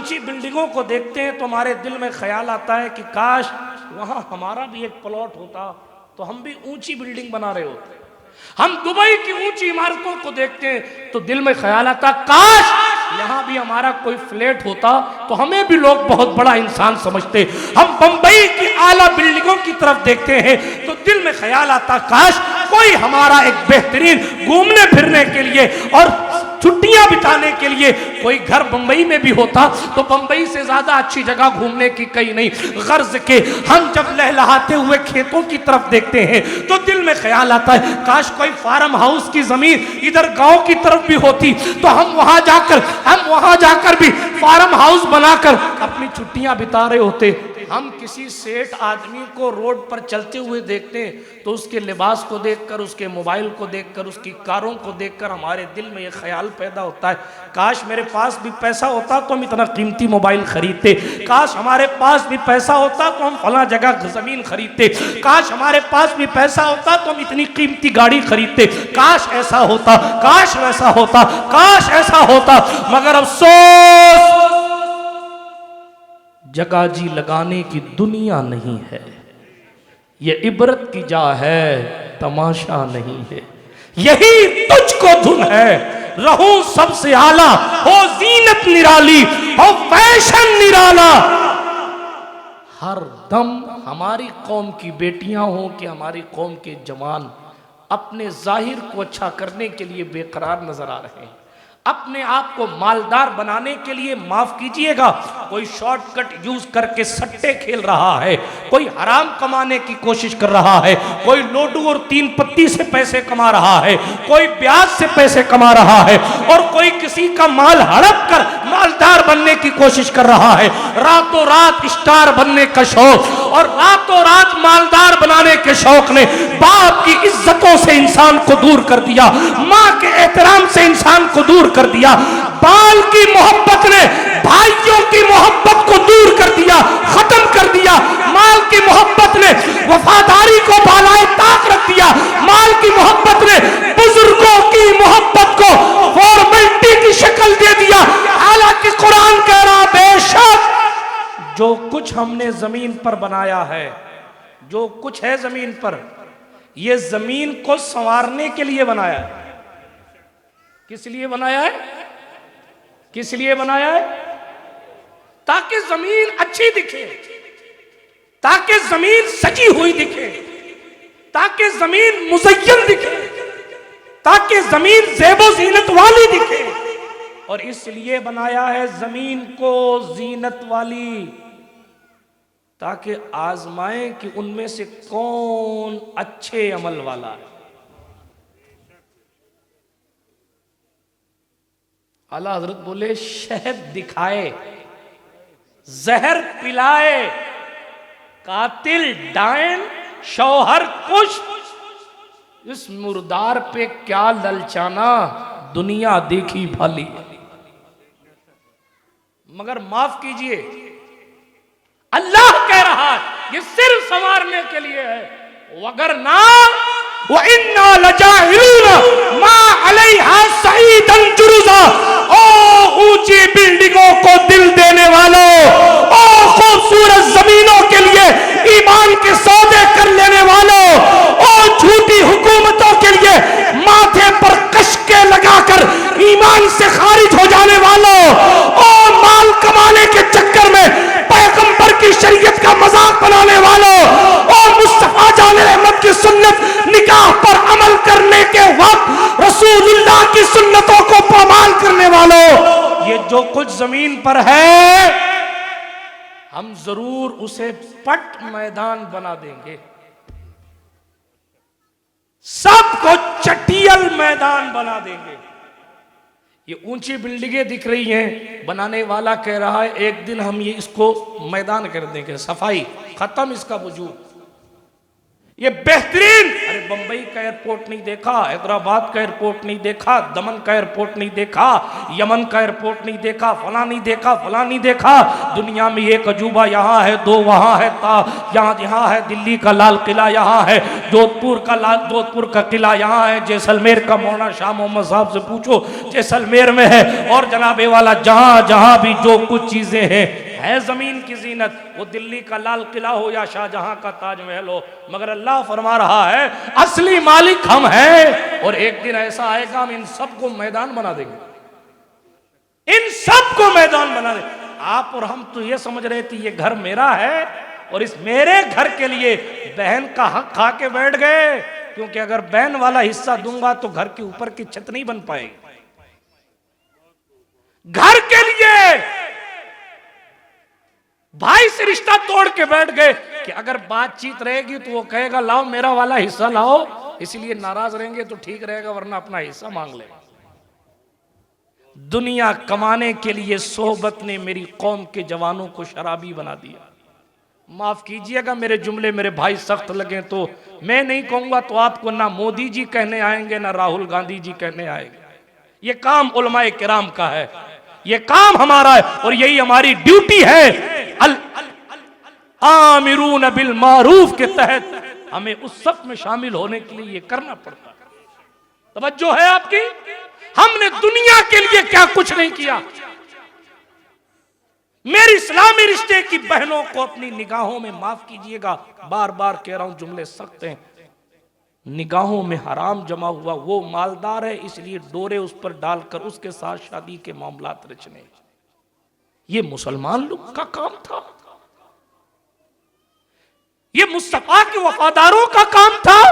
ऊंची बिल्डिंगों को देखते हैं तो हमारे दिल में ख्याल आता है कि काश वहां हमारा भी एक प्लॉट होता तो हम भी ऊंची बिल्डिंग बना रहे होते। हम दुबई की ऊंची इमारतों को देखते हैं तो दिल में ख्याल आता काश यहां भी हमारा कोई फ्लैट होता तो हमें भी लोग बहुत बड़ा इंसान समझते। हम बंबई की आला बिल्डिंगों की तरफ देखते हैं तो दिल में ख्याल आता काश कोई हमारा एक बेहतरीन घूमने फिरने के लिए और छुट्टियां बिताने के लिए कोई घर बंबई में भी होता तो बंबई से ज्यादा अच्छी जगह घूमने की कहीं नहीं। गर्ज के हम जब लहलहाते हुए खेतों की तरफ देखते हैं तो दिल में ख्याल आता है काश कोई फार्म हाउस की जमीन इधर गांव की तरफ भी होती तो हम वहां जाकर भी फार्म हाउस बनाकर अपनी छुट्टियां बिता रहे होते। हम किसी सेठ आदमी को रोड पर चलते हुए देखते हैं तो उसके लिबास को देखकर, उसके मोबाइल को देखकर, उसकी कारों को देखकर हमारे दिल में ये ख्याल पैदा होता है काश मेरे पास भी पैसा होता तो हम इतना कीमती मोबाइल खरीदते, काश हमारे पास भी पैसा होता तो हम फला जगह जमीन खरीदते, काश हमारे पास भी पैसा होता तो हम इतनी कीमती गाड़ी खरीदते, काश ऐसा होता, काश वैसा होता, काश ऐसा होता। मगर अफसोस जगह जी लगाने की दुनिया नहीं है, ये इबरत की जा है तमाशा नहीं है। यही तुझको धुन है रहूं सबसे आला, हो जीनत निराली, हो फैशन निराला। हर दम हमारी कौम की बेटियां हो कि हमारी कौम के जवान अपने जाहिर को अच्छा करने के लिए बेकरार नजर आ रहे हैं, अपने आप को मालदार बनाने के लिए, माफ कीजिएगा, कोई शॉर्टकट यूज करके सट्टे खेल रहा है, कोई हराम कमाने की कोशिश कर रहा है, कोई लोडू और तीन पत्ती से पैसे कमा रहा है, कोई ब्याज से पैसे कमा रहा है और कोई किसी का माल हड़प कर मालदार बनने की कोशिश कर रहा है। रातों रात स्टार बनने का शौक और रातों रात मालदार बनाने के शौक ने बाप की इज्जतों से इंसान को दूर कर दिया, माँ के एहतराम से इंसान को दूर कर दिया, बाल की मोहब्बत ने भाइयों की मोहब्बत को दूर कर दिया, खत्म कर दिया, माल की मोहब्बत ने वफादारी को बालाए ताक रख दिया, माल की मोहब्बत ने बुजुर्गों की मोहब्बत को फॉर्मेलिटी की शक्ल दे दिया। हालांकि कुरान कह रहा बेशक जो कुछ हमने जमीन पर बनाया है, जो कुछ है जमीन पर, यह जमीन को संवारने के लिए बनाया है। किस लिए बनाया है? किस लिए बनाया है? ताकि जमीन अच्छी दिखे, ताकि जमीन सजी हुई दिखे, ताकि जमीन मुज़य्यन दिखे, ताकि जमीन ज़ेबो ज़ीनत वाली दिखे। और इसलिए बनाया है जमीन को जीनत वाली, ताकि आजमाएं कि उनमें से कौन अच्छे अमल वाला है। आला हजरत बोले शहद दिखाए, जहर पिलाए, कातिल डायन शौहर कुश, इस मुर्दार पे क्या ललचाना, दुनिया देखी भाली। मगर माफ कीजिए, अल्लाह कह रहा ये सिर्फ संवारने के लिए है, वगरना व इन्ना लजाइलूना मा अलैहा सईदन जुरुजा। ओ ऊंची बिल्डिंगों को दिल देने वालों, ओ खूबसूरत जमीनों के लिए ईमान के सौदे कर लेने वालों, ओ झूठी हुकूमतों के लिए माथे पर कशके लगाकर ईमान से खारिज हो जाने वालों, ओ माल कमाने के चक्कर में पैगंबर की शरीयत का मजाक बनाने वालों, ओ मुस्तफा जान रहमत की सुन्नत निकाह पर अमल करने के वक्त रसूलुल्लाह की सुन्नतों को पामाल करने वालों, ये जो कुछ जमीन पर है हम जरूर उसे पट मैदान बना देंगे, सबको चटियल मैदान बना देंगे। ये ऊंची बिल्डिंगें दिख रही हैं, बनाने वाला कह रहा है एक दिन हम ये इसको मैदान कर देंगे, सफाई खत्म इसका वजूद। ये बेहतरीन, अरे बंबई का एयरपोर्ट नहीं देखा, हैदराबाद का एयरपोर्ट नहीं देखा, दमन का एयरपोर्ट नहीं देखा, यमन का एयरपोर्ट नहीं देखा, फला नहीं देखा, फला नहीं देखा। दुनिया में एक अजूबा यहाँ है, दो वहाँ है, यहाँ है दिल्ली का लाल किला, यहाँ है जोधपुर का किला, यहाँ है जैसलमेर का मौलाना शाह मोहम्मद साहब से पूछो, जैसलमेर में है। और जनाबे वाला जहाँ जहाँ भी जो कुछ चीजें हैं है जमीन की जीनत, वो दिल्ली का लाल किला हो या शाहजहां का ताजमहल हो, मगर अल्लाह फरमा रहा है असली मालिक हम हैं। और एक दिन ऐसा आएगा हम इन सबको मैदान बना देंगे, इन सबको मैदान बना देंगे। आप और हम तो ये समझ रहे थे ये घर मेरा है, और इस मेरे घर के लिए बहन का हक खा के बैठ गए, क्योंकि अगर बहन वाला हिस्सा दूंगा तो घर के ऊपर की छत नहीं बन पाएगी। घर के लिए भाई से रिश्ता तोड़ के बैठ गए कि अगर बातचीत रहेगी तो वो कहेगा लाओ मेरा वाला हिस्सा लाओ, इसलिए नाराज रहेंगे तो ठीक रहेगा, वरना अपना हिस्सा मांग ले। दुनिया कमाने के लिए सोहबत ने मेरी कौम के जवानों को शराबी बना दिया। माफ कीजिएगा मेरे जुमले मेरे भाई सख्त लगे तो मैं नहीं कहूंगा, तो आपको ना मोदी जी कहने आएंगे ना राहुल गांधी जी कहने आएंगे। ये काम उलमाए किराम का है, ये काम हमारा है, और यही हमारी ड्यूटी है। आमिरून बिल मारूफ के तहत हमें उस सब में शामिल होने के लिए ये करना पड़ता है। तवज्जो है आपकी? हमने दुनिया के लिए क्या कुछ नहीं किया। मेरी इस्लामी रिश्ते की बहनों को अपनी निगाहों में, माफ कीजिएगा बार बार कह रहा हूं जुमले सख्त हैं, निगाहों में हराम जमा हुआ, वो मालदार है इसलिए डोरे उस पर डालकर उसके साथ शादी के मामलात रचने, ये मुसलमान लोग का काम था, ये मुस्तफा के वफादारों का काम था।